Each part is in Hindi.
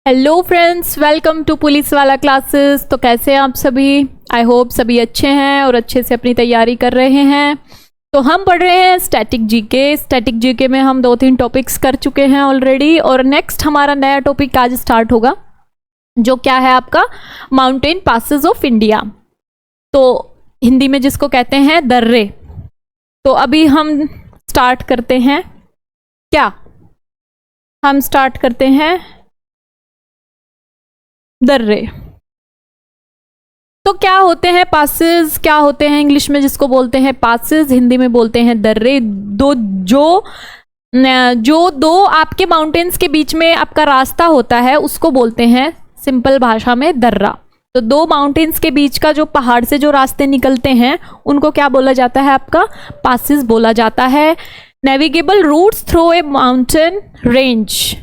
Hello friends, welcome to police वाला क्लासेस। तो कैसे हैं आप सभी? आई होप सभी अच्छे हैं और अच्छे से अपनी तैयारी कर रहे हैं। तो हम पढ़ रहे हैं स्टैटिक जीके। स्टैटिक जीके में हम 2-3 टॉपिक्स कर चुके हैं ऑलरेडी और नेक्स्ट हमारा नया टॉपिक आज स्टार्ट होगा, जो क्या है आपका माउंटेन पासेस ऑफ इंडिया। तो हिंदी में जिसको कहते हैं दर्रे। तो अभी हम स्टार्ट करते हैं। क्या हम स्टार्ट करते हैं दर्रे। तो क्या होते हैं पासेस, क्या होते हैं इंग्लिश में जिसको बोलते हैं पासेस, हिंदी में बोलते हैं दर्रे। जो दो आपके माउंटेन्स के बीच में आपका रास्ता होता है उसको बोलते हैं सिंपल भाषा में दर्रा। तो दो माउंटेन्स के बीच का जो पहाड़ से जो रास्ते निकलते हैं उनको क्या बोला जाता है? आपका पासेस बोला जाता है। Navigable routes through a mountain range,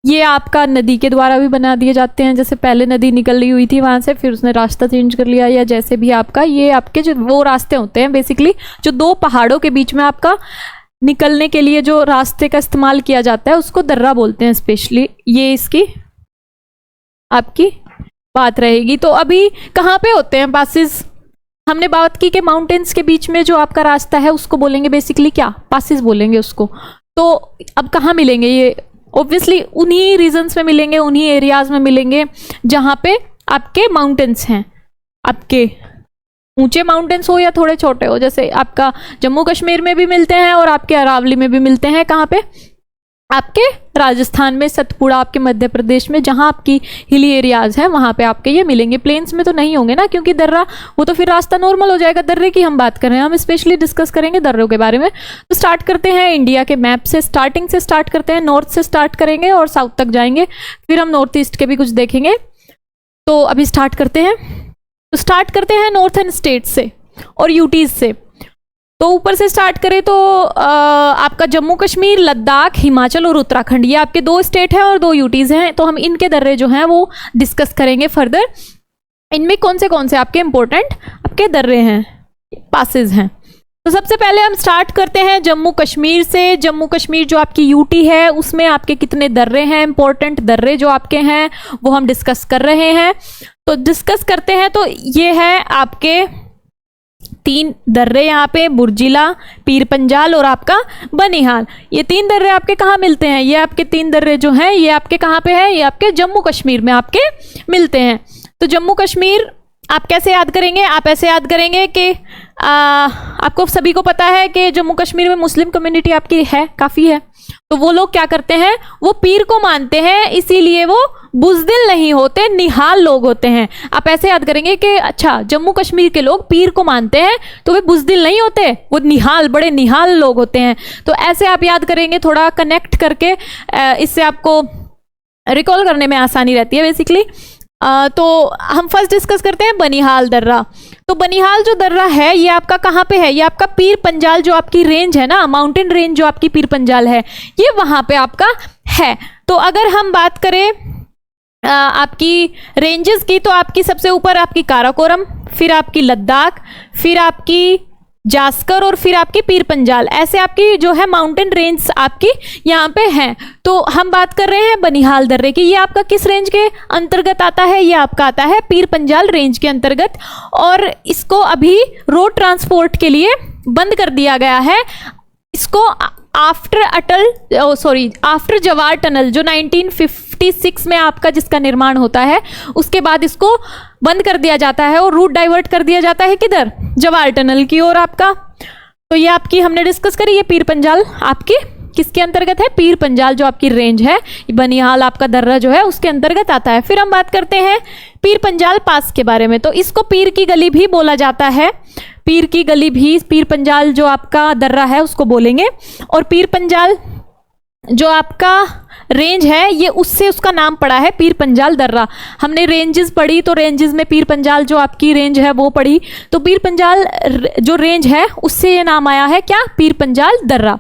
ये आपका नदी के द्वारा भी बना दिए जाते हैं। जैसे पहले नदी निकल रही हुई थी वहां से, फिर उसने रास्ता चेंज कर लिया, या जैसे भी आपका ये आपके जो वो रास्ते होते हैं बेसिकली जो दो पहाड़ों के बीच में आपका निकलने के लिए जो रास्ते का इस्तेमाल किया जाता है उसको दर्रा बोलते हैं। स्पेशली ये इसकी आपकी बात रहेगी। तो अभी कहाँ पे होते हैं पासिस? हमने बात की कि माउंटेन्स के बीच में जो आपका रास्ता है उसको बोलेंगे बेसिकली क्या? पासिस बोलेंगे उसको। तो अब कहाँ मिलेंगे ये? ऑब्वियसली उन्हीं रीजन्स में मिलेंगे, उन्हीं एरियाज में मिलेंगे जहां पे आपके माउंटेन्स हैं। आपके ऊंचे माउंटेन्स हो या थोड़े छोटे हो, जैसे आपका जम्मू कश्मीर में भी मिलते हैं और आपके अरावली में भी मिलते हैं। कहाँ पे? आपके राजस्थान में, सतपुड़ा आपके मध्य प्रदेश में, जहां आपकी हिली एरियाज हैं वहां पे आपके ये मिलेंगे। प्लेन्स में तो नहीं होंगे ना, क्योंकि दर्रा वो तो फिर रास्ता नॉर्मल हो जाएगा। दर्रे की हम बात कर रहे हैं, हम स्पेशली डिस्कस करेंगे दर्रों के बारे में। तो स्टार्ट करते हैं इंडिया के मैप से, स्टार्टिंग से स्टार्ट करते हैं। नॉर्थ से स्टार्ट करेंगे और साउथ तक जाएंगे, फिर हम नॉर्थ ईस्ट के भी कुछ देखेंगे। तो अभी स्टार्ट करते हैं। तो स्टार्ट करते हैं नॉर्थर्न स्टेट से और यूटीज से। तो ऊपर से स्टार्ट करें तो आपका जम्मू कश्मीर, लद्दाख, हिमाचल और उत्तराखंड, ये आपके 2 स्टेट हैं और 2 यूटीज हैं। तो हम इनके दर्रे जो हैं वो डिस्कस करेंगे फर्दर। इनमें कौन से आपके इंपॉर्टेंट आपके दर्रे हैं, पासेस हैं। तो सबसे पहले हम स्टार्ट करते हैं जम्मू कश्मीर से। जम्मू कश्मीर जो आपकी यूटी है उसमें आपके कितने दर्रे हैं, इंपॉर्टेंट दर्रे जो आपके हैं वो हम डिस्कस कर रहे हैं। तो डिस्कस करते हैं। तो ये है आपके 3 दर्रे यहाँ पे, बुर्जिला, पीर पंजाल और आपका बनिहाल। ये 3 दर्रे आपके कहाँ मिलते हैं? ये आपके 3 दर्रे जो हैं ये आपके कहाँ पे है? ये आपके जम्मू कश्मीर में आपके मिलते हैं। तो जम्मू कश्मीर आप कैसे याद करेंगे? आप ऐसे याद करेंगे कि आपको सभी को पता है कि जम्मू कश्मीर में मुस्लिम कम्युनिटी आपकी है, काफ़ी है। तो वो लोग क्या करते हैं? वो पीर को मानते हैं, इसीलिए वो बुज़दिल नहीं होते, निहाल लोग होते हैं। आप ऐसे याद करेंगे कि अच्छा जम्मू कश्मीर के लोग पीर को मानते हैं तो वे बुज़दिल नहीं होते, वो निहाल, बड़े निहाल लोग होते हैं। तो ऐसे आप याद करेंगे, थोड़ा कनेक्ट करके इससे आपको रिकॉल करने में आसानी रहती है बेसिकली। तो हम फर्स्ट डिस्कस करते हैं बनिहाल दर्रा। तो बनिहाल जो दर्रा है ये आपका कहाँ पे है? ये आपका पीर पंजाल जो आपकी रेंज है ना, माउंटेन रेंज जो आपकी पीर पंजाल है, ये वहाँ पे आपका है। तो अगर हम बात करें आपकी रेंजेस की, तो आपकी सबसे ऊपर आपकी काराकोरम, फिर आपकी लद्दाख, फिर आपकी जास्कर और फिर आपकी पीर पंजाल, ऐसे आपकी जो है माउंटेन रेंज आपकी यहाँ पे हैं। तो हम बात कर रहे हैं बनिहाल दर्रे की। ये आपका किस रेंज के अंतर्गत आता है? ये आपका आता है पीर पंजाल रेंज के अंतर्गत। और इसको अभी रोड ट्रांसपोर्ट के लिए बंद कर दिया गया है। इसको आफ्टर जवाहर टनल जो 1956 में आपका जिसका निर्माण होता है, उसके बाद इसको बंद कर दिया जाता है और रूट डाइवर्ट कर दिया जाता है किधर? जवाहर टनल की ओर आपका। तो ये आपकी हमने डिस्कस करी, ये पीर पंजाल आपकी किसके अंतर्गत है? पीर पंजाल जो आपकी रेंज है, बनिहाल आपका दर्रा जो है उसके अंतर्गत आता है। फिर हम बात करते हैं पीर पंजाल पास के बारे में। तो इसको पीर की गली भी बोला जाता है। पीर की गली भी पीर पंजाल जो आपका दर्रा है उसको बोलेंगे। और पीर पंजाल जो आपका रेंज है ये उससे उसका नाम पड़ा है पीर पंजाल दर्रा। हमने रेंजेस पढ़ी तो रेंजेस में पीर पंजाल जो आपकी रेंज है वो पढ़ी, तो पीर पंजाल जो रेंज है उससे ये नाम आया है क्या? पीर पंजाल दर्रा।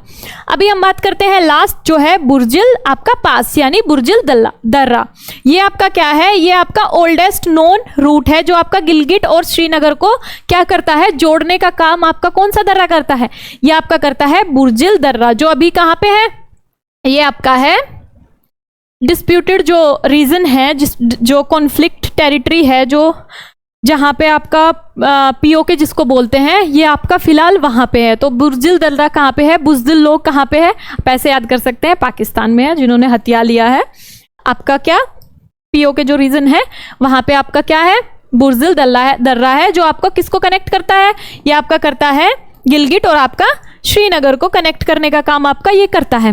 अभी हम बात करते हैं लास्ट जो है बुर्जिल आपका पास, यानी बुर्जिल दर्रा। ये आपका क्या है? ये आपका ओल्डेस्ट नोन रूट है जो आपका गिलगिट और श्रीनगर को क्या करता है? जोड़ने का काम आपका कौन सा दर्रा करता है? ये आपका करता है बुर्जिल दर्रा, जो अभी कहाँ पे है? ये आपका है डिस्प्यूटेड जो रीजन है, जो कॉन्फ्लिक्ट टेरिटरी है, जो जहाँ पे आपका पीओके जिसको बोलते हैं, ये आपका फिलहाल वहाँ पे है। तो बुज़दिल दर्रा कहाँ पे है, बुज़दिल लोग कहाँ पे है, पैसे याद कर सकते हैं, पाकिस्तान में है, जिन्होंने हथियार लिया है। आपका क्या पीओके जो रीजन है वहाँ पे आपका क्या है, बुज़दिल दर्रा है, जो आपको किसको कनेक्ट करता है, ये आपका करता है गिलगिट और आपका श्रीनगर को कनेक्ट करने का काम आपका ये करता है।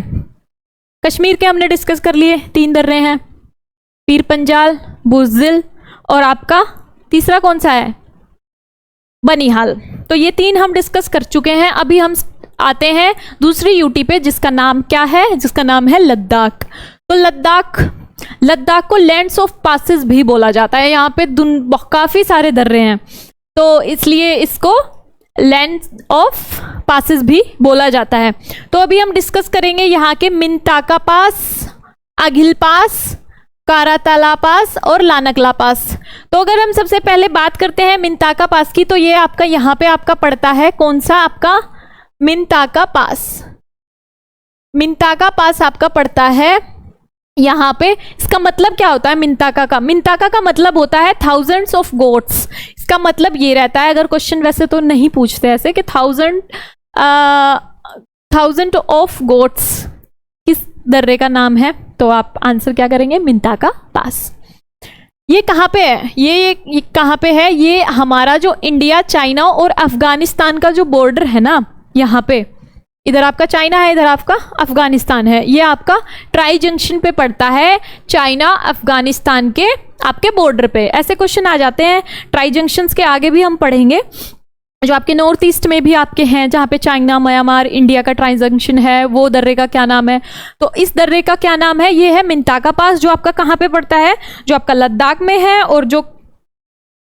कश्मीर के हमने डिस्कस कर लिए, 3 दर्रे हैं, पीर पंजाल, बुज़दिल और आपका तीसरा कौन सा है, बनिहाल। तो ये 3 हम डिस्कस कर चुके हैं। अभी हम आते हैं दूसरी यूटी पे, जिसका नाम क्या है, जिसका नाम है लद्दाख। तो लद्दाख को लैंड्स ऑफ पासेस भी बोला जाता है। यहाँ पे काफी सारे दर्रे हैं, तो इसलिए इसको लैंड ऑफ पासेस भी बोला जाता है। तो अभी हम डिस्कस करेंगे यहाँ के मिंताका पास, अगिल पास, काराताला पास और लानकला पास। तो अगर हम सबसे पहले बात करते हैं मिंताका पास की, तो ये आपका यहाँ पे आपका पड़ता है कौन सा, आपका मिंताका पास। मिंताका पास आपका पड़ता है यहाँ पे। इसका मतलब क्या होता है मिंताका का, मिंताका का मतलब होता है थाउजेंड्स ऑफ गोट्स। इसका मतलब ये रहता है, अगर क्वेश्चन वैसे तो नहीं पूछते ऐसे कि थाउजेंड ऑफ गोट्स किस दर्रे का नाम है, तो आप आंसर क्या करेंगे, मिंताका पास। ये कहाँ पे है, ये कहाँ पे है, ये हमारा जो इंडिया, चाइना और अफगानिस्तान का जो बॉर्डर है ना, यहाँ पे इधर आपका चाइना है, इधर आपका अफगानिस्तान है। ये आपका ट्राई जंक्शन पे पड़ता है, चाइना अफगानिस्तान के आपके बॉर्डर पे। ऐसे क्वेश्चन आ जाते हैं, ट्राई जंक्शंस के आगे भी हम पढ़ेंगे, जो आपके नॉर्थ ईस्ट में भी आपके हैं, जहाँ पे चाइना, म्यांमार, इंडिया का ट्राई जंक्शन है, वो दर्रे का क्या नाम है। तो इस दर्रे का क्या नाम है, ये है मिंताका पास, जो आपका कहाँ पे पड़ता है, जो आपका लद्दाख में है और जो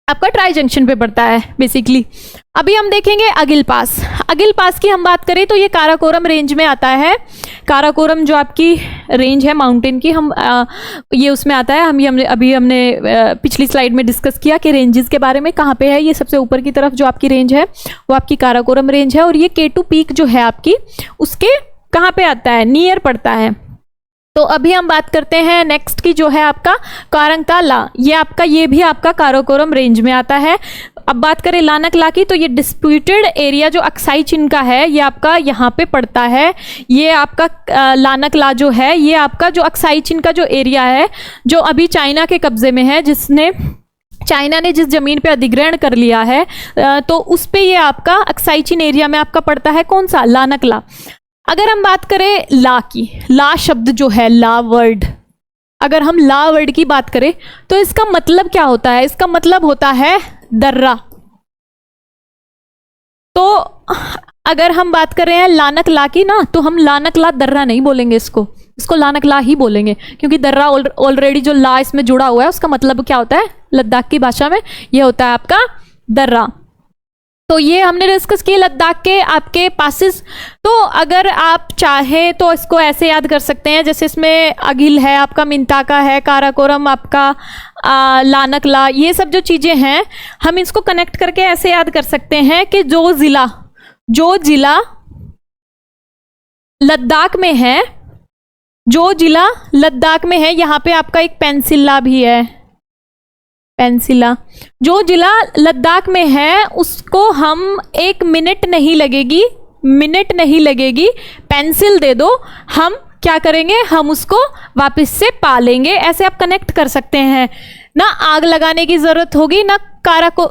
आपका ट्राई जंक्शन पे पड़ता है बेसिकली। अभी हम देखेंगे अगिल पास। अगिल पास की हम बात करें तो ये काराकोरम रेंज में आता है। काराकोरम जो आपकी रेंज है माउंटेन की, हम ये उसमें आता है। अभी हमने पिछली स्लाइड में डिस्कस किया कि रेंजेस के बारे में, कहाँ पे है ये, सबसे ऊपर की तरफ जो आपकी रेंज है वो आपकी काराकोरम रेंज है, और ये K2 पीक जो है आपकी, उसके कहाँ पे आता है, नियर पड़ता है। तो अभी हम बात करते हैं नेक्स्ट की, जो है आपका कारंगताला। ये आपका, ये भी आपका काराकोरम रेंज में आता है। अब बात करें लानकला की, तो ये डिस्प्यूटेड एरिया जो अक्साई चिन का है, ये आपका यहाँ पे पड़ता है। ये आपका लानकला जो है, ये आपका जो अक्साई चिन का जो एरिया है, जो अभी चाइना के कब्जे में है, चाइना ने जिस जमीन पे अधिग्रहण कर लिया है, तो उस पे ये आपका अक्साई चिन एरिया में आपका पड़ता है कौन सा, लानकला। अगर हम बात करें ला की, ला शब्द जो है, ला वर्ड, अगर हम ला वर्ड की बात करें तो इसका मतलब क्या होता है, इसका मतलब होता है दर्रा। तो अगर हम बात कर रहे हैं लानकला की ना, तो हम लानकला दर्रा नहीं बोलेंगे, इसको लानकला ही बोलेंगे, क्योंकि दर्रा ऑलरेडी जो ला इसमें जुड़ा हुआ है, उसका मतलब क्या होता है लद्दाख की भाषा में, ये होता है आपका दर्रा। तो ये हमने डिस्कस किए लद्दाख के आपके पासेस। तो अगर आप चाहे तो इसको ऐसे याद कर सकते हैं, जैसे इसमें अगिल है आपका, मिंताका है, काराकोरम आपका, लानकला, ये सब जो चीज़ें हैं हम इसको कनेक्ट करके ऐसे याद कर सकते हैं कि जो जिला लद्दाख में है, जो जिला लद्दाख में है, यहाँ पे आपका एक पेंसिला भी है, पेंसिला, जो जिला लद्दाख में है उसको हम 1 मिनट नहीं लगेगी, पेंसिल दे दो, हम क्या करेंगे, हम उसको वापस से पालेंगे। ऐसे आप कनेक्ट कर सकते हैं। ना आग लगाने की जरूरत होगी, ना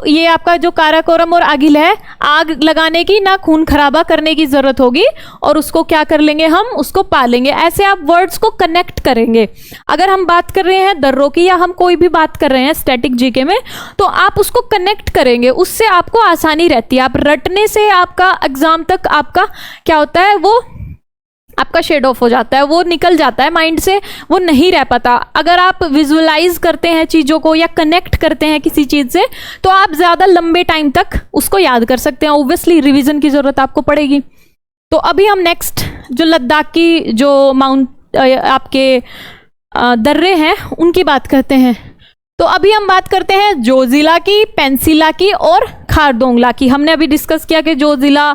ये आपका जो काराकोरम और अगिल है, आग लगाने की, ना खून खराबा करने की जरूरत होगी, और उसको क्या कर लेंगे, हम उसको पालेंगे। ऐसे आप वर्ड्स को कनेक्ट करेंगे। अगर हम बात कर रहे हैं दर्रों की, या हम कोई भी बात कर रहे हैं स्टैटिक जीके में, तो आप उसको कनेक्ट करेंगे, उससे आपको आसानी रहती है। आप रटने से आपका एग्जाम तक आपका क्या होता है, वो आपका शेड ऑफ हो जाता है, वो निकल जाता है माइंड से, वो नहीं रह पाता। अगर आप विजुअलाइज करते हैं चीज़ों को या कनेक्ट करते हैं किसी चीज़ से, तो आप ज़्यादा लंबे टाइम तक उसको याद कर सकते हैं। ऑब्वियसली रिवीजन की ज़रूरत आपको पड़ेगी। तो अभी हम नेक्स्ट जो लद्दाख की जो आपके दर्रे हैं उनकी बात करते हैं। तो अभी हम बात करते हैं जोजिला की, पेंसिला की और खारदोंगला की। हमने अभी डिस्कस किया कि जोजिला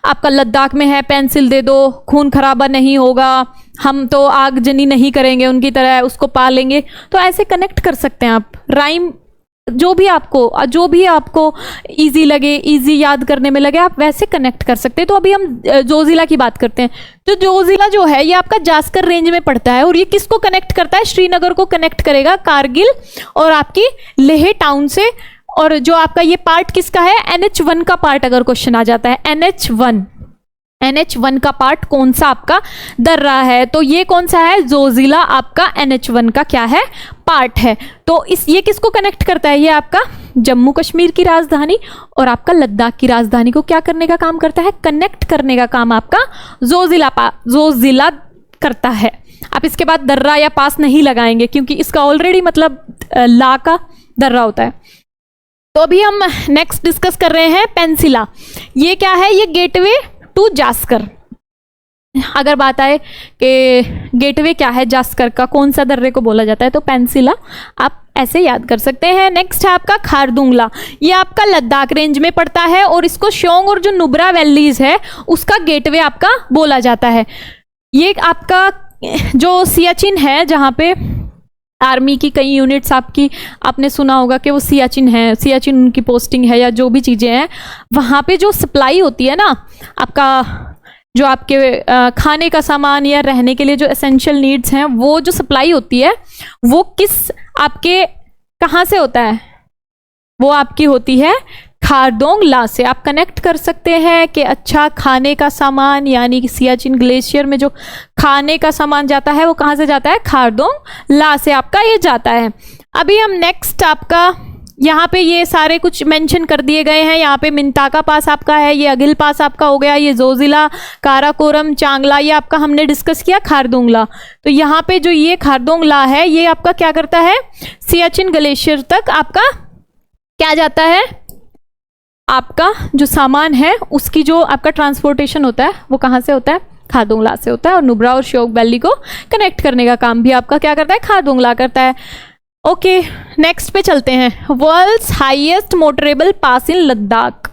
आपका लद्दाख में है, पेंसिल दे दो, खून खराबा नहीं होगा, हम तो आगजनी नहीं करेंगे उनकी तरह, उसको पालेंगे। तो ऐसे कनेक्ट कर सकते हैं आप राइम, जो भी आपको इजी लगे, इजी याद करने में लगे, आप वैसे कनेक्ट कर सकते हैं। तो अभी हम जोजिला की बात करते हैं। तो जोजिला जो है ये आपका जास्कर रेंज में पड़ता है और ये किसको कनेक्ट करता है? श्रीनगर को कनेक्ट करेगा कारगिल और आपकी लेह टाउन से। और जो आपका ये पार्ट किसका है? NH1 का पार्ट अगर क्वेश्चन आ जाता है, NH1 का पार्ट कौन सा आपका दर्रा है? तो ये कौन सा है? जोजिला आपका NH1 का क्या है? पार्ट है। तो ये किसको कनेक्ट करता है? ये आपका जम्मू कश्मीर की राजधानी और आपका लद्दाख की राजधानी को क्या करने का काम करता है? कनेक्ट करने का काम आपका जोजिला करता है। आप इसके बाद दर्रा या पास नहीं लगाएंगे क्योंकि इसका ऑलरेडी मतलब ला का दर्रा होता है। तो अभी हम नेक्स्ट डिस्कस कर रहे हैं पेंसिला। ये क्या है? ये गेटवे टू जास्कर। अगर बात आए कि गेटवे क्या है जास्कर का, कौन सा दर्रे को बोला जाता है, तो पेंसिला आप ऐसे याद कर सकते हैं। नेक्स्ट है आपका खारदुंगला। ये आपका लद्दाख रेंज में पड़ता है और इसको श्योंग और जो नुब्रा वैलीज है उसका गेटवे आपका बोला जाता है। ये आपका जो सियाचिन है, जहाँ पे आर्मी की कई यूनिट्स आपने सुना होगा कि वो सियाचिन है, सियाचिन उनकी पोस्टिंग है या जो भी चीज़ें हैं, वहाँ पे जो सप्लाई होती है ना आपका, जो आपके खाने का सामान या रहने के लिए जो एसेंशियल नीड्स हैं, वो जो सप्लाई होती है वो कहाँ से होता है? वो आपकी होती है खारदोंगला से। आप कनेक्ट कर सकते हैं कि अच्छा खाने का सामान, यानी कि सियाचिन ग्लेशियर में जो खाने का सामान जाता है वो कहाँ से जाता है? खारदोंगला से आपका ये जाता है। अभी हम नेक्स्ट आपका यहाँ पे ये सारे कुछ मेंशन कर दिए गए हैं। यहाँ पे मिंताका पास आपका है, ये अगिल पास आपका हो गया, ये जोजिला, काराकोरम, चांगला, ये आपका हमने डिस्कस किया खारदुंगला। तो यहाँ पे जो ये खारदुंगला है ये आपका क्या करता है? सियाचिन ग्लेशियर तक आपका क्या जाता है? आपका जो सामान है उसकी जो आपका ट्रांसपोर्टेशन होता है वो कहाँ से होता है? खारदुंगला से होता है। और नुब्रा और श्योक वैली को कनेक्ट करने का काम भी आपका क्या करता है? खारदुंगला करता है। ओके, नेक्स्ट पे चलते हैं। वर्ल्ड्स हाईएस्ट मोटरेबल पास इन लद्दाख।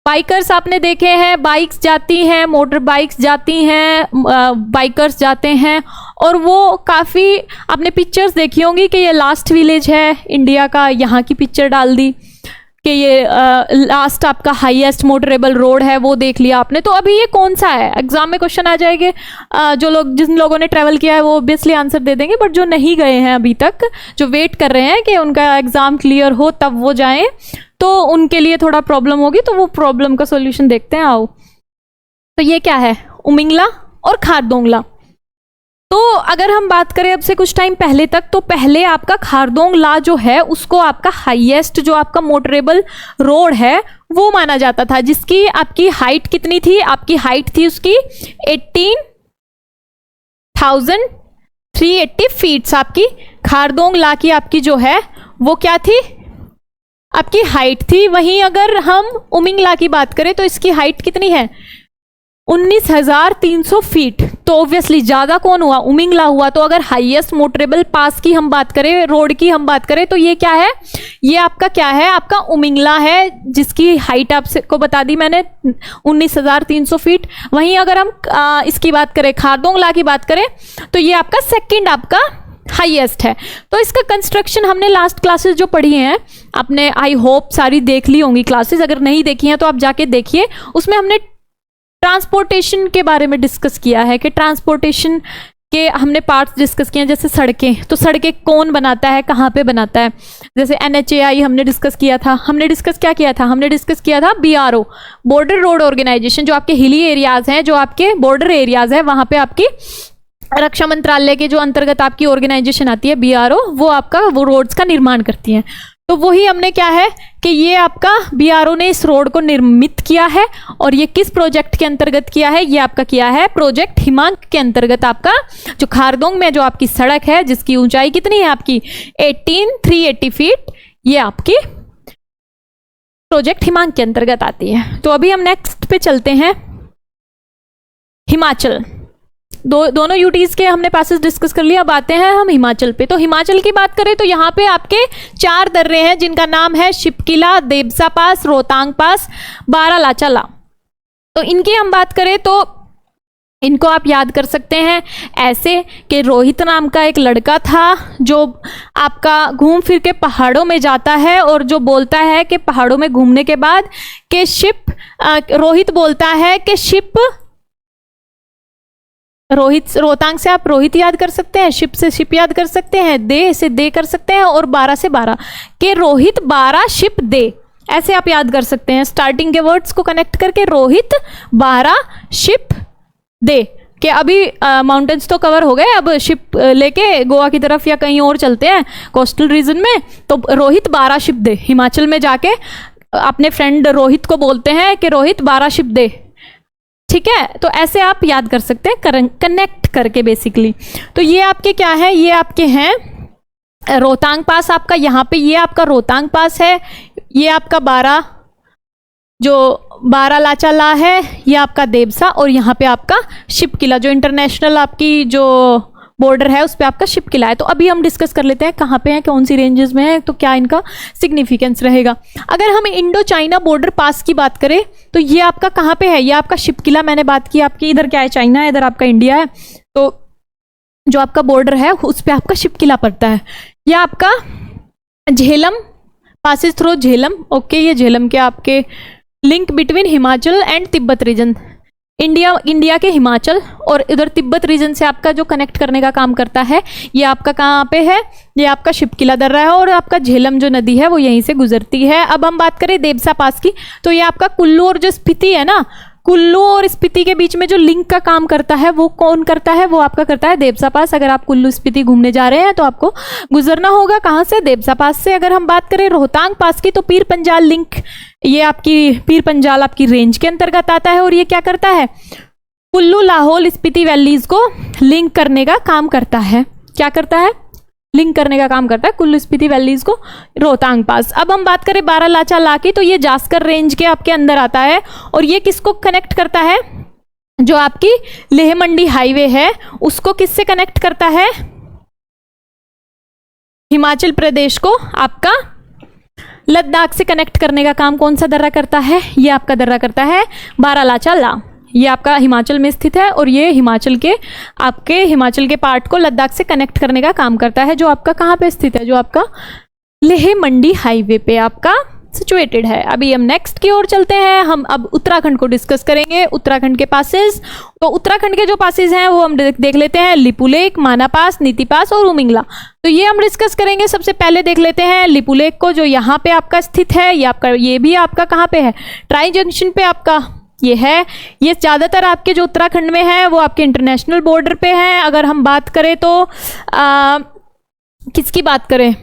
बाइकर्स आपने देखे हैं, बाइक्स जाती हैं, मोटर बाइक्स जाती हैं, बाइकर्स जाते हैं और वो काफ़ी आपने पिक्चर्स देखी होंगी कि ये लास्ट विलेज है इंडिया का, यहाँ की पिक्चर डाल दी कि ये लास्ट आपका हाईएस्ट मोटरेबल रोड है, वो देख लिया आपने। तो अभी ये कौन सा है? एग्जाम में क्वेश्चन आ जाएंगे। जिन लोगों ने ट्रैवल किया है वो ऑब्वियसली आंसर दे देंगे, बट जो नहीं गए हैं अभी तक, जो वेट कर रहे हैं कि उनका एग्जाम क्लियर हो तब वो जाएं, तो उनके लिए थोड़ा प्रॉब्लम होगी। तो वो प्रॉब्लम का सोल्यूशन देखते हैं, आओ। तो ये क्या है? उमिंगला और खारदोंगला। तो अगर हम बात करें अब से कुछ टाइम पहले तक, तो पहले आपका खारदोंगला जो है उसको आपका हाईएस्ट जो आपका मोटरेबल रोड है वो माना जाता था, जिसकी आपकी हाइट कितनी थी? आपकी हाइट थी उसकी 18,380 फीट्स। आपकी खारदोंगला की आपकी जो है वो क्या थी? आपकी हाइट थी। वहीं अगर हम उमिंगला की बात करें तो इसकी हाइट कितनी है? 19,300 फीट। तो ऑब्वियसली ज्यादा कौन हुआ? उमिंगला हुआ। तो अगर हाईएस्ट मोटरेबल पास की हम बात करें, रोड की हम बात करें, तो ये क्या है? ये आपका क्या है? आपका उमिंगला है, जिसकी हाइट आपको बता दी मैंने 19,300 फीट। वहीं अगर हम इसकी बात करें, खारदोंगला की बात करें, तो ये आपका सेकंड आपका हाईएस्ट है। तो इसका कंस्ट्रक्शन हमने लास्ट क्लासेस जो पढ़ी हैं आपने, आई होप सारी देख ली होंगी क्लासेस। अगर नहीं देखी हैं तो आप जाके देखिए, उसमें हमने ट्रांसपोर्टेशन के बारे में डिस्कस किया है कि ट्रांसपोर्टेशन के हमने पार्ट्स डिस्कस किए हैं। जैसे सड़कें, तो सड़कें कौन बनाता है, कहाँ पे बनाता है? जैसे NHAI हमने डिस्कस किया था। हमने डिस्कस क्या किया था? हमने डिस्कस किया था BRO, बॉर्डर रोड ऑर्गेनाइजेशन। जो आपके हिली एरियाज हैं, जो आपके बॉर्डर एरियाज है, वहाँ पे आपकी रक्षा मंत्रालय के जो अंतर्गत आपकी ऑर्गेनाइजेशन आती है BRO, वो आपका वो रोड्स का निर्माण करती है। तो वही हमने क्या है कि ये आपका BRO ने इस रोड को निर्मित किया है। और ये किस प्रोजेक्ट के अंतर्गत किया है? ये आपका किया है प्रोजेक्ट हिमांक के अंतर्गत। आपका जो खारदोंग में जो आपकी सड़क है, जिसकी ऊंचाई कितनी है आपकी 18,380 फीट, ये आपकी प्रोजेक्ट हिमांक के अंतर्गत आती है। तो अभी हम नेक्स्ट पे चलते हैं, हिमाचल। दोनों यूटीज के हमने पासेस डिस्कस कर लिया। अब आते हैं हम हिमाचल पे। तो हिमाचल की बात करें तो यहाँ पे आपके 4 दर्रे हैं, जिनका नाम है शिपकिला, देबसा पास, रोहतांग पास, बारालाचा ला। तो इनकी हम बात करें तो इनको आप याद कर सकते हैं ऐसे कि रोहित नाम का एक लड़का था जो आपका घूम फिर के पहाड़ों में जाता है और जो बोलता है कि पहाड़ों में घूमने के बाद कि रोहित बोलता है कि रोहित, रोहतांग से आप रोहित याद कर सकते हैं, शिप से शिप याद कर सकते हैं, दे से दे कर सकते हैं और 12 से 12 कि रोहित 12 शिप दे, ऐसे आप याद कर सकते हैं। स्टार्टिंग के वर्ड्स को कनेक्ट करके रोहित 12 शिप दे कि अभी माउंटेन्स तो कवर हो गए, अब शिप लेके गोवा की तरफ या कहीं और चलते हैं कोस्टल रीजन में, तो रोहित 12 शिप दे। हिमाचल में जाके अपने फ्रेंड रोहित को बोलते हैं कि रोहित 12 शिप दे, ठीक है। तो ऐसे आप याद कर सकते हैं कनेक्ट करके बेसिकली। तो ये आपके क्या है, ये आपके हैं रोहतांग पास आपका, यहाँ पे ये आपका रोहतांग पास है, ये आपका 12 लाचा ला है, ये आपका देवसा, और यहाँ पे आपका शिप किला जो इंटरनेशनल आपकी जो बॉर्डर है उस पे आपका शिप किला है। तो अभी हम डिस्कस कर लेते हैं कहाँ पे है, कौन सी रेंजेस में है, तो क्या इनका सिग्निफिकेंस रहेगा। अगर हम इंडो चाइना बॉर्डर पास की बात करें तो ये आपका कहाँ पे है, ये आपका शिप किला मैंने बात की आपकी, इधर क्या है चाइना है, इधर आपका इंडिया है, तो जो आपका बॉर्डर है उस पर आपका शिप किला पड़ता है। यह आपका Jhelum passes through Jhelum, okay, ये झेलम के आपके link between Himachal and Tibet region, India के हिमाचल और इधर तिब्बत रीजन से आपका जो कनेक्ट करने का काम करता है, ये आपका कहाँ पे है, ये आपका शिपकिला दर्रा है और आपका झेलम जो नदी है वो यहीं से गुजरती है। अब हम बात करें देवसा पास की, तो ये आपका कुल्लू और जो स्पीति है ना, कुल्लू और स्पीति के बीच में जो लिंक का काम करता है वो कौन करता है, वो आपका करता है देवसा पास। अगर आप कुल्लू स्पीति घूमने जा रहे हैं तो आपको गुजरना होगा कहाँ से, देवसा पास से। अगर हम बात करें रोहतांग पास की, तो पीर पंजाल लिंक, ये आपकी पीर पंजाल आपकी रेंज के अंतर्गत आता है और ये क्या करता है, कुल्लू लाहौल स्पीति वैलीज को लिंक करने का काम करता है। क्या करता है, लिंक करने का काम करता है कुल्लू स्पीति वैलीज को रोहतांग पास। अब हम बात करें 12 लाचा ला की, तो ये जास्कर रेंज के आपके अंदर आता है और ये किसको कनेक्ट करता है, जो आपकी लेह मंडी हाईवे है उसको किससे कनेक्ट करता है, हिमाचल प्रदेश को आपका लद्दाख से कनेक्ट करने का काम कौन सा दर्रा करता है, ये आपका दर्रा करता है 12 लाचा ला। ये आपका हिमाचल में स्थित है और ये हिमाचल के पार्ट को लद्दाख से कनेक्ट करने का काम करता है, जो आपका कहाँ पे स्थित है, जो आपका लेह मंडी हाईवे पे आपका सिचुएटेड है। अभी हम नेक्स्ट की ओर चलते हैं, हम अब उत्तराखंड को डिस्कस करेंगे, उत्तराखंड के पासेस। तो उत्तराखंड के जो पासेस हैं वो हम देख लेते हैं, लिपुलेक, माना पास, नीति पास और उमिंगला। तो ये हम डिस्कस करेंगे। सबसे पहले देख लेते हैं लिपुलेक को, जो यहाँ पे आपका स्थित है, ये भी आपका कहाँ पे है, ट्राई जंक्शन पे आपका ये है। ये ज़्यादातर आपके जो उत्तराखंड में है वो आपके इंटरनेशनल बॉर्डर पे हैं। अगर हम बात करें तो किसकी बात करें,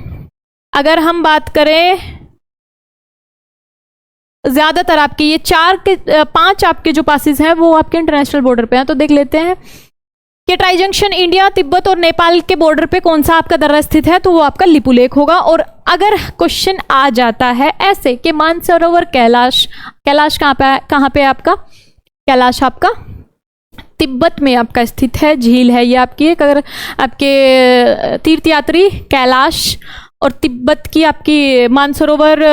अगर हम बात करें ज़्यादातर आपके ये 5 आपके जो पासेस हैं वो आपके इंटरनेशनल बॉर्डर पे हैं। तो देख लेते हैं कि ट्राई जंक्शन इंडिया, तिब्बत और नेपाल के बॉर्डर पे कौन सा आपका दर्रा स्थित है, तो वो आपका लिपुलेक होगा। और अगर क्वेश्चन आ जाता है ऐसे कि मानसरोवर कैलाश कहाँ पे आपका, कैलाश आपका तिब्बत में आपका स्थित है, झील है ये आपकी एक। अगर आपके तीर्थयात्री कैलाश और तिब्बत की आपकी मानसरोवर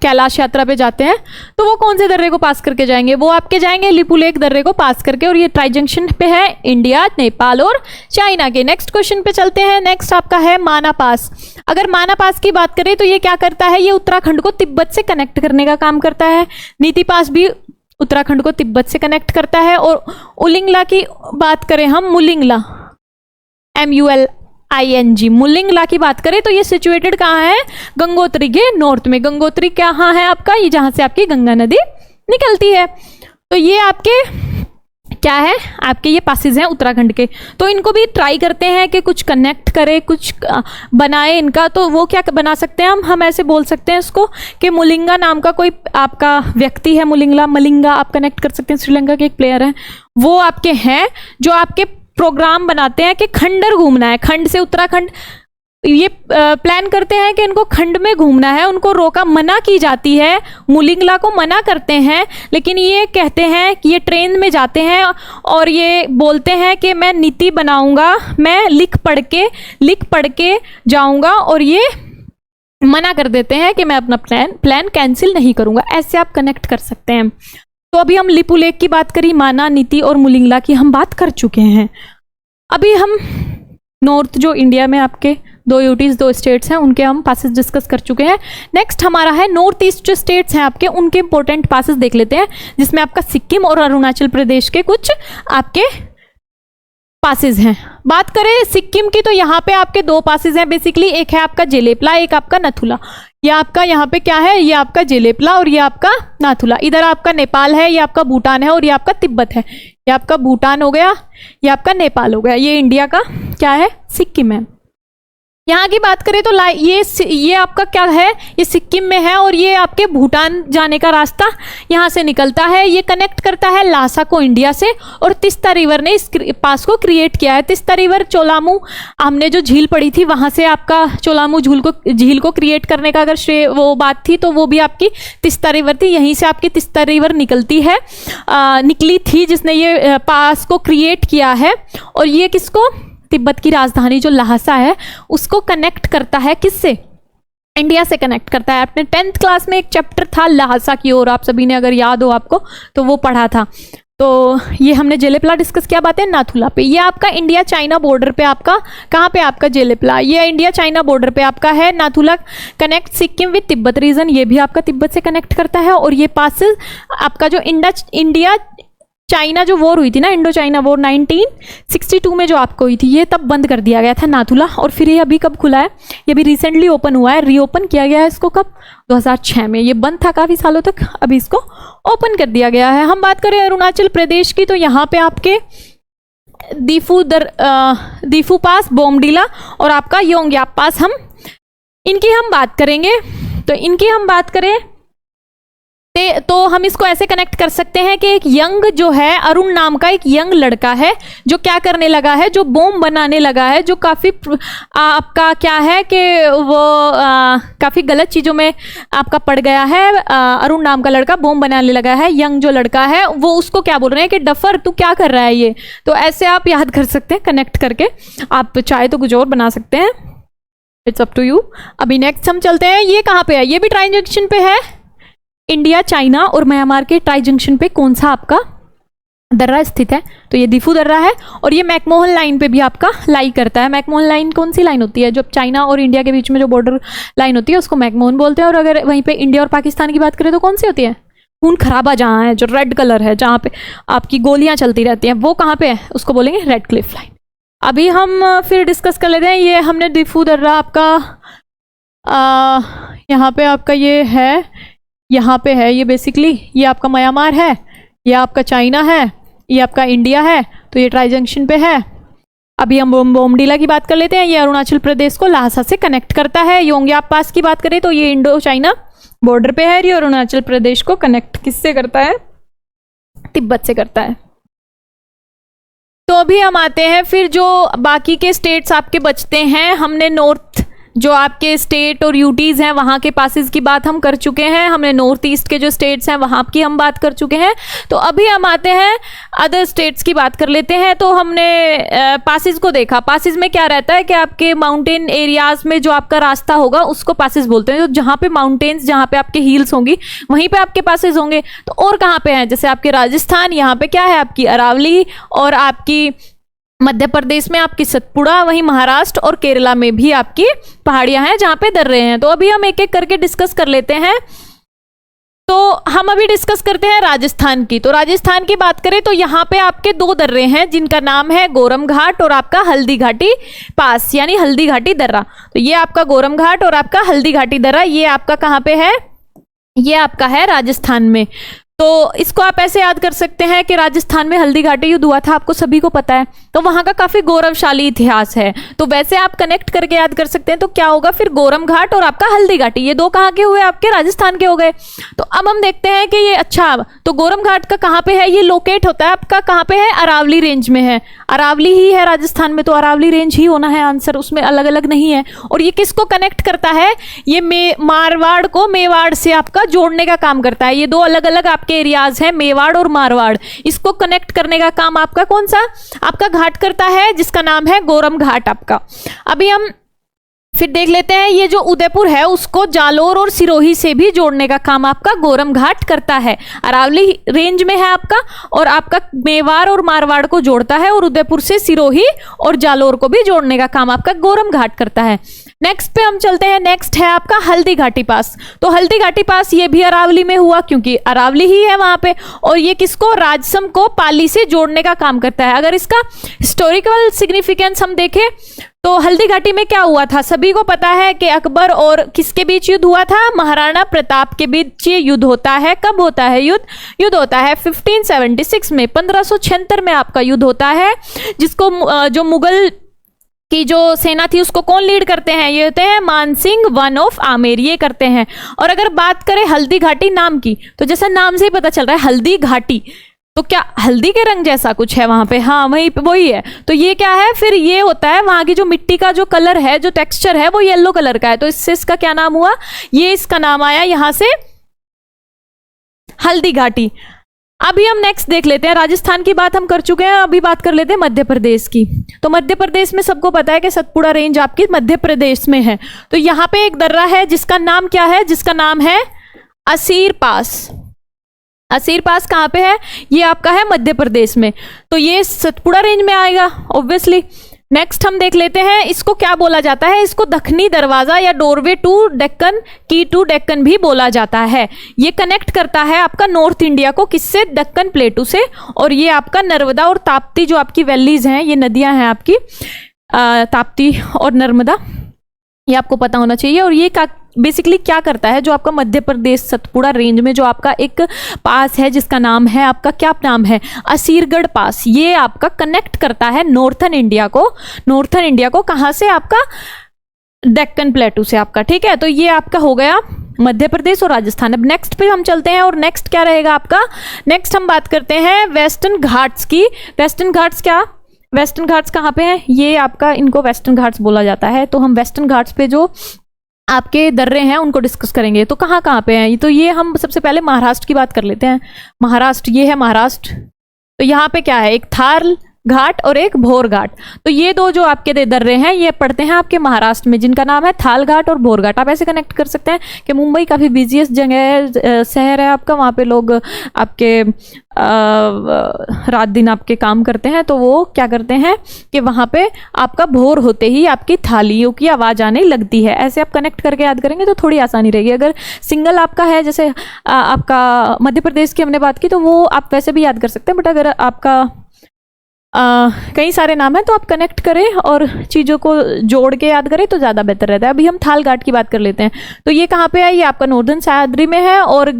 कैलाश यात्रा पे जाते हैं तो वो कौन से दर्रे को पास करके जाएंगे, वो आपके जाएंगे लिपुलेक दर्रे को पास करके, और ये ट्राई जंक्शन पे है इंडिया, नेपाल और चाइना के। नेक्स्ट क्वेश्चन पे चलते हैं। नेक्स्ट आपका है माना पास। अगर माना पास की बात करें तो ये क्या करता है, ये उत्तराखंड को तिब्बत से कनेक्ट करने का काम करता है। नीति पास भी उत्तराखंड को तिब्बत से कनेक्ट करता है। और उलिंगला की बात करें हम, मुलिंगला MULING, मुलिंगला की बात करें तो ये सिचुएटेड कहाँ है, गंगोत्री के नॉर्थ में। गंगोत्री कहाँ है आपका, ये जहाँ से आपकी गंगा नदी निकलती है। तो ये आपके क्या है, आपके ये पासेस हैं उत्तराखंड के। तो इनको भी ट्राई करते हैं कि कुछ कनेक्ट करे, कुछ बनाए इनका। तो वो क्या बना सकते हैं हम ऐसे बोल सकते हैं इसको कि मुलिंगा नाम का कोई आपका व्यक्ति है, मलिंगा आप कनेक्ट कर सकते हैं, श्रीलंका के एक प्लेयर हैं वो आपके हैं, जो आपके प्रोग्राम बनाते हैं कि खंडर घूमना है, खंड से उत्तराखंड, ये प्लान करते हैं कि इनको खंड में घूमना है। उनको मना की जाती है, मुलिंगला को मना करते हैं, लेकिन ये कहते हैं कि ये ट्रेन में जाते हैं और ये बोलते हैं कि मैं नीति बनाऊंगा, मैं लिख पढ़ के जाऊंगा, और ये मना कर देते हैं कि मैं अपना प्लान कैंसिल नहीं करूंगा। ऐसे आप कनेक्ट कर सकते हैं। तो अभी हम लिपुलेख की बात करी, माना, नीति और मुलिंगला की हम बात कर चुके हैं। अभी हम नॉर्थ जो इंडिया में आपके दो यूटीज, दो स्टेट्स हैं, उनके हम पासेस डिस्कस कर चुके हैं। नेक्स्ट हमारा है नॉर्थ ईस्ट जो स्टेट्स हैं आपके, उनके इंपॉर्टेंट पासेस देख लेते हैं, जिसमें आपका सिक्किम और अरुणाचल प्रदेश के कुछ आपके पासेस हैं। बात करें सिक्किम की तो यहाँ पे आपके दो पासेस हैं बेसिकली, एक है आपका जेलेपला, एक आपका नथुला। ये आपका यहाँ पे क्या है, ये आपका जेलेपला और ये आपका नाथुला। इधर आपका नेपाल है, ये आपका भूटान है और ये आपका तिब्बत है। ये आपका भूटान हो गया, ये आपका नेपाल हो गया, ये इंडिया का क्या है, सिक्किम है। यहाँ की बात करें तो ये आपका क्या है, ये सिक्किम में है और ये आपके भूटान जाने का रास्ता यहाँ से निकलता है। ये कनेक्ट करता है लासा को इंडिया से, और तिस्ता रिवर ने इस पास को क्रिएट किया है। तिस्ता रिवर चोलामू, हमने जो झील पढ़ी थी वहाँ से आपका चोलामू झील को क्रिएट करने का अगर श्रेय वो बात थी तो वो भी आपकी तिस्ता रिवर थी। यहीं से आपकी तिस्ता रिवर निकलती है, निकली थी, जिसने ये पास को क्रिएट किया है। और ये किसको, तिब्बत की राजधानी जो लहासा है उसको कनेक्ट करता है, किससे, इंडिया से कनेक्ट करता है। अपने 10th क्लास में एक चैप्टर था लहासा की ओर, आप सभी ने अगर याद हो आपको तो वो पढ़ा था। तो ये हमने जेलेपला डिस्कस किया, बात है नाथुला पे। ये आपका इंडिया चाइना बॉर्डर पे आपका, कहाँ पे आपका जेलेपला, ये इंडिया चाइना बॉर्डर पे आपका है। Nathula connect Sikkim with Tibet region, ये भी आपका तिब्बत से कनेक्ट करता है। और ये पासेस आपका जो इंडिया चाइना जो वॉर हुई थी ना, इंडो चाइना वॉर 1962 में जो आपको हुई थी, ये तब बंद कर दिया गया था नाथुला। और फिर ये अभी कब खुला है, ये भी रिसेंटली ओपन हुआ है, रीओपन किया गया है इसको कब, 2006 में। ये बंद था काफ़ी सालों तक, अभी इसको ओपन कर दिया गया है। हम बात करें अरुणाचल प्रदेश की तो यहाँ पे आपके दीफू पास, बोमडीला और आपका योंग्याप पास, हम इनकी हम बात करेंगे। तो इनकी हम बात करें तो हम इसको ऐसे कनेक्ट कर सकते हैं कि एक यंग जो है, अरुण नाम का एक यंग लड़का है जो क्या करने लगा है, जो बॉम्ब बनाने लगा है, जो काफ़ी आपका क्या है कि वो काफ़ी गलत चीज़ों में आपका पड़ गया है। अरुण नाम का लड़का बॉम्ब बनाने लगा है, यंग जो लड़का है वो उसको क्या बोल रहे हैं कि डफर तू क्या कर रहा है ये। तो ऐसे आप याद कर सकते हैं कनेक्ट करके, आप चाहे तो कुछ और बना सकते हैं, इट्स अप टू यू। अभी नेक्स्ट हम चलते हैं, ये कहाँ पे है, ये भी ट्राई जंक्शन पे है, इंडिया चाइना और म्यांमार के ट्राई जंक्शन पे कौन सा आपका दर्रा स्थित है, तो ये दीफू दर्रा है। और ये मैकमोहन लाइन पे भी आपका लाई करता है। मैकमोहन लाइन कौन सी लाइन होती है, जो चाइना और इंडिया के बीच में जो बॉर्डर लाइन होती है उसको मैकमोहन बोलते हैं। और अगर वहीं पे इंडिया और पाकिस्तान की बात करें तो कौन सी होती है, खून खराबा जहाँ है, जो रेड कलर है, जहाँ पे आपकी गोलियां चलती रहती हैं, वो कहाँ पे है, उसको बोलेंगे रेड क्लिफ लाइन। अभी हम फिर डिस्कस कर लेते हैं, ये हमने दीफू दर्रा आपका यहाँ पे आपका ये है, यहाँ पे है, ये बेसिकली ये आपका म्यांमार है, ये आपका चाइना है, ये आपका इंडिया है, तो ये ट्राई जंक्शन पे है। अभी हम बोमडीला की बात कर लेते हैं, ये अरुणाचल प्रदेश को लासा से कनेक्ट करता है। योंग्याप पास की बात करें तो ये इंडो चाइना बॉर्डर पे है, ये अरुणाचल प्रदेश को कनेक्ट किससे करता है, तिब्बत से करता है। तो अभी हम आते हैं फिर जो बाकी के स्टेट्स आपके बचते हैं, हमने नॉर्थ जो आपके स्टेट और यूटीज़ हैं वहाँ के पासेस की बात हम कर चुके हैं, हमने नॉर्थ ईस्ट के जो स्टेट्स हैं वहाँ की हम बात कर चुके हैं। तो अभी हम आते हैं अदर स्टेट्स की बात कर लेते हैं। तो हमने पासेस को देखा, पासेस में क्या रहता है कि आपके माउंटेन एरियाज़ में जो आपका रास्ता होगा उसको पासेस बोलते हैं। तो जहाँ पे माउंटेन्स, जहाँ पे आपके हिल्स होंगी वहीं पे आपके पासेस होंगे। तो और कहाँ पे हैं, जैसे आपके राजस्थान, यहाँ पे क्या है आपकी अरावली, और आपकी मध्य प्रदेश में आपकी सतपुड़ा, वहीं महाराष्ट्र और केरला में भी आपकी पहाड़ियां हैं जहां पे दर्रे हैं। तो अभी हम एक एक करके डिस्कस कर लेते हैं। तो हम अभी डिस्कस करते हैं राजस्थान की। तो राजस्थान की बात करें तो यहाँ पे आपके दो दर्रे हैं जिनका नाम है गोरम घाट और आपका हल्दी घाटी पास, यानी हल्दी घाटी दर्रा। तो ये आपका गोरम घाट और आपका हल्दी घाटी दर्रा, ये आपका कहाँ पे है, ये आपका है राजस्थान में। तो इसको आप ऐसे याद कर सकते हैं कि राजस्थान में हल्दी घाटी युद्ध हुआ था, आपको सभी को पता है, तो वहां का काफी गौरवशाली इतिहास है। तो वैसे आप कनेक्ट करके याद कर सकते हैं। तो क्या होगा फिर, गोरम घाट और आपका हल्दी घाटी, ये दो कहाँ के हुए, आपके राजस्थान के हो गए। तो अब हम देखते हैं कि ये अच्छा, तो गोरम घाट का कहाँ पे है, ये लोकेट होता है आपका कहाँ पे है, अरावली रेंज में है। अरावली ही है राजस्थान में, तो अरावली रेंज ही होना है आंसर, उसमें अलग अलग नहीं है। और ये किसको कनेक्ट करता है, ये मारवाड़ को मेवाड़ से आपका जोड़ने का काम करता है। ये दो अलग अलग आपके एरियाज हैं, मेवाड़ और मारवाड़, इसको कनेक्ट करने का काम आपका कौन सा, आपका घाट करता है, जिसका नाम है गोरम घाट आपका। अभी हम फिर देख लेते हैं ये जो उदयपुर है उसको जालोर और सिरोही से भी जोड़ने का काम आपका गोरम घाट करता है। अरावली रेंज में है आपका, और आपका मेवाड़ और मारवाड़ को जोड़ता है, और उदयपुर से सिरोही और जालोर को भी जोड़ने का काम आपका गोरम घाट करता है। नेक्स्ट पे हम चलते हैं। नेक्स्ट है आपका हल्दी घाटी पास। तो हल्दी घाटी पास ये भी अरावली में हुआ, क्योंकि अरावली ही है वहां पे, और ये किसको, राजसम को पाली से जोड़ने का काम करता है। अगर इसका हिस्टोरिकल सिग्निफिकेंस हम देखें तो हल्दी घाटी में क्या हुआ था, सभी को पता है कि अकबर और किसके बीच युद्ध हुआ था, महाराणा प्रताप के बीच ये युद्ध होता है। कब होता है युद्ध होता है 1576 में, 1576 में आपका युद्ध होता है, जिसको जो मुगल की जो सेना थी उसको कौन लीड करते हैं, ये होते हैं मानसिंह वन ऑफ आमेर, ये करते हैं। और अगर बात करें हल्दी घाटी नाम की, तो जैसा नाम से ही पता चल रहा है हल्दी घाटी, तो क्या हल्दी के रंग जैसा कुछ है वहां पे, हाँ वही है। तो ये क्या है, फिर ये होता है वहां की जो मिट्टी का जो कलर है, जो टेक्सचर है वो येलो कलर का है, तो इससे इसका क्या नाम हुआ, ये इसका नाम आया यहां से हल्दी घाटी। अभी हम नेक्स्ट देख लेते हैं, राजस्थान की बात हम कर चुके हैं, अभी बात कर लेते हैं मध्य प्रदेश की। तो मध्य प्रदेश में सबको पता है कि सतपुड़ा रेंज आपकी मध्य प्रदेश में है। तो यहाँ पे एक दर्रा है जिसका नाम क्या है, जिसका नाम है असीर पास। असीर पास कहाँ पे है, ये आपका है मध्य प्रदेश में, तो ये सतपुड़ा रेंज में आएगा ऑब्वियसली। नेक्स्ट हम देख लेते हैं, इसको क्या बोला जाता है, इसको दक्षिणी दरवाजा या डोरवे टू डेक्कन, की टू डेक्कन भी बोला जाता है। ये कनेक्ट करता है आपका नॉर्थ इंडिया को किससे, दक्कन प्लेटू से, और ये आपका नर्मदा और ताप्ती जो आपकी वैलीज हैं, ये नदियां हैं आपकी ताप्ती और नर्मदा, ये आपको पता होना चाहिए। और ये बेसिकली क्या करता है, जो आपका मध्य प्रदेश सतपुड़ा रेंज में जो आपका एक पास है जिसका नाम है आपका, क्या नाम है, असीरगढ़ पास, ये आपका कनेक्ट करता है नॉर्थन इंडिया को कहां से, आपका डेक्कन प्लेटू से आपका, ठीक है। तो ये आपका हो गया मध्य प्रदेश और राजस्थान। अब नेक्स्ट पे हम चलते हैं, और नेक्स्ट क्या रहेगा आपका, नेक्स्ट हम बात करते हैं वेस्टर्न घाट्स की। वेस्टर्न घाट्स क्या, वेस्टर्न घाट्स कहाँ पे हैं, ये आपका, इनको वेस्टर्न घाट्स बोला जाता है। तो हम वेस्टर्न घाट्स पे जो आपके दर्रे हैं उनको डिस्कस करेंगे। तो कहाँ कहाँ पे हैं, तो ये हम सबसे पहले महाराष्ट्र की बात कर लेते हैं। महाराष्ट्र, ये है महाराष्ट्र। तो यहाँ पे क्या है, एक थार घाट और एक भोर घाट। तो ये दो जो आपके दर्रे हैं ये पड़ते हैं आपके महाराष्ट्र में, जिनका नाम है थाल घाट और भोर घाट। आप ऐसे कनेक्ट कर सकते हैं कि मुंबई काफ़ी बिजिएस्ट जगह है, शहर है आपका, वहाँ पे लोग आपके रात दिन आपके काम करते हैं, तो वो क्या करते हैं कि वहाँ पे आपका भोर होते ही आपकी थालियों की आवाज़ आने लगती है। ऐसे आप कनेक्ट करके याद करेंगे तो थोड़ी आसानी रहेगी। अगर सिंगल आपका है, जैसे आपका मध्य प्रदेश की हमने बात की, तो वो आप वैसे भी याद कर सकते हैं, बट अगर आपका कई सारे नाम हैं तो आप कनेक्ट करें और चीज़ों को जोड़ के याद करें तो ज़्यादा बेहतर रहता है। अभी हम थाल घाट की बात कर लेते हैं। तो ये कहाँ पे है, ये आपका नॉर्दर्न सह्याद्री में है, और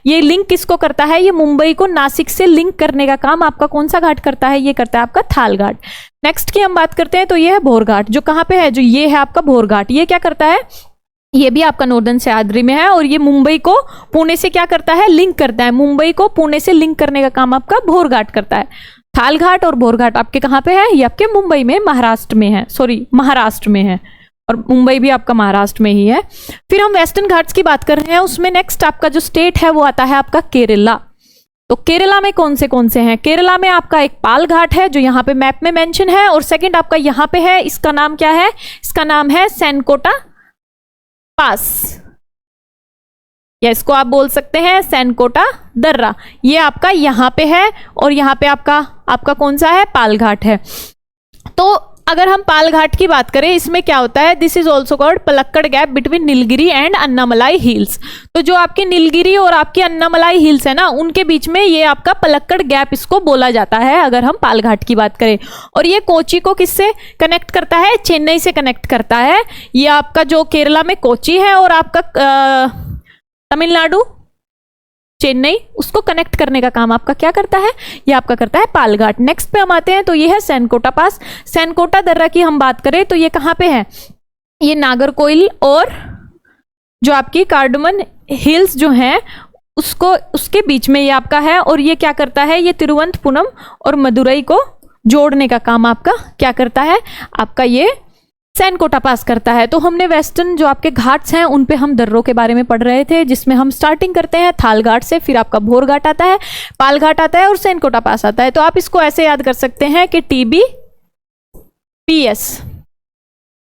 ये लिंक किसको करता है, ये मुंबई को नासिक से लिंक करने का काम आपका कौन सा घाट करता है, ये करता है आपका थाल घाट। नेक्स्ट की हम बात करते हैं, तो ये है भोर घाट, जो कहाँ पे है, जो ये है आपका भोर घाट। ये क्या करता है, ये भी आपका नॉर्दर्न सह्याद्री में है, और ये मुंबई को पुणे से क्या करता है, लिंक करता है। मुंबई को पुणे से लिंक करने का काम आपका भोर घाट करता है। थाल घाट और भोर घाट आपके कहाँ पे है, ये आपके मुंबई में, महाराष्ट्र में है, महाराष्ट्र में है, और मुंबई भी आपका महाराष्ट्र में ही है। फिर हम वेस्टर्न घाट्स की बात कर रहे हैं, उसमें नेक्स्ट आपका जो स्टेट है वो आता है आपका केरला। तो केरला में कौन से हैं, केरला में आपका एक पाल घाट है जो यहाँ पे मैप में मेंशन है, और सेकंड आपका यहाँ पे है, इसका नाम क्या है, इसका नाम है सैनकोटा पास, या इसको आप बोल सकते हैं सैनकोटा दर्रा। ये आपका यहाँ पे है, और यहाँ पे आपका कौन सा है, पाल घाट है। तो अगर हम पाल घाट की बात करें, इसमें क्या होता है, this is also called Palakkad gap between Nilgiri and Annamalai hills. तो जो आपकी नीलगिरी और आपकी अन्नामलाई हिल्स है ना, उनके बीच में ये आपका पलक्कड़ गैप इसको बोला जाता है, अगर हम पाल घाट की बात करें। और ये कोची को किससे कनेक्ट करता है, चेन्नई से कनेक्ट करता है। ये आपका जो केरला में कोची है, और आपका तमिलनाडु चेन्नई, उसको कनेक्ट करने का काम आपका क्या करता है, ये आपका करता है पाल घाट। नेक्स्ट पे हम आते हैं, तो ये है सैनकोटा पास। सैनकोटा दर्रा की हम बात करें तो ये कहाँ पे है, ये नागरकोइल और जो आपकी कार्डमन हिल्स जो हैं उसके बीच में ये आपका है, और ये क्या करता है, ये तिरुवनंतपुरम और मदुरई को जोड़ने का काम आपका क्या करता है, आपका ये सैनकोटा पास करता है। तो हमने वेस्टर्न जो आपके घाट्स हैं उन पे हम दर्रों के बारे में पढ़ रहे थे, जिसमें हम स्टार्टिंग करते हैं थाल घाट से, फिर आपका भोर घाट आता है, पाल घाट आता है, और सैनकोटा पास आता है। तो आप इसको ऐसे याद कर सकते हैं कि TBPS,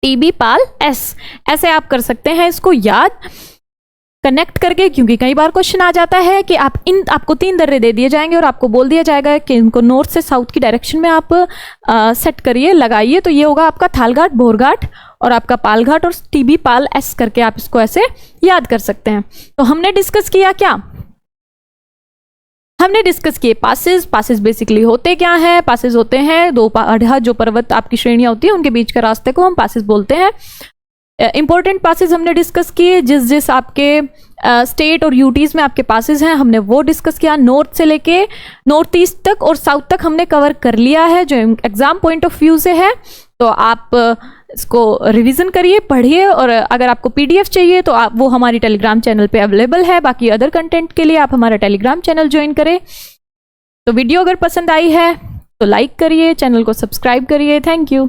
टीबी पाल एस, ऐसे आप कर सकते हैं इसको याद कनेक्ट करके, क्योंकि कई बार क्वेश्चन आ जाता है कि आपको 3 दर्रे दे दिए जाएंगे और आपको बोल दिया जाएगा कि इनको नॉर्थ से साउथ की डायरेक्शन में आप सेट करिए, लगाइए। तो ये होगा आपका थालघाट, भोरघाट और आपका पालघाट, और टीबी पाल एस करके आप इसको ऐसे याद कर सकते हैं। तो हमने डिस्कस किया क्या, हमने डिस्कस किए पासेस। पासेस बेसिकली होते क्या हैं, पासेस होते हैं 2 पहाड़, जो पर्वत आपकी श्रेणियां होती है उनके बीच का रास्ते को हम पासेस बोलते हैं। इंपॉर्टेंट पासेस हमने डिस्कस किए, जिस आपके स्टेट और यूटीज में आपके पासेस हैं हमने वो डिस्कस किया। नॉर्थ से लेके नॉर्थ ईस्ट तक और साउथ तक हमने कवर कर लिया है, जो एग्जाम पॉइंट ऑफ व्यू से है। तो आप इसको रिवीजन करिए, पढ़िए, और अगर आपको पीडीएफ चाहिए तो आप वो हमारी टेलीग्राम चैनल पे अवेलेबल है। बाकी अदर कंटेंट के लिए आप हमारा टेलीग्राम चैनल ज्वाइन करें। तो वीडियो अगर पसंद आई है तो लाइक करिए, चैनल को सब्सक्राइब करिए। Thank you.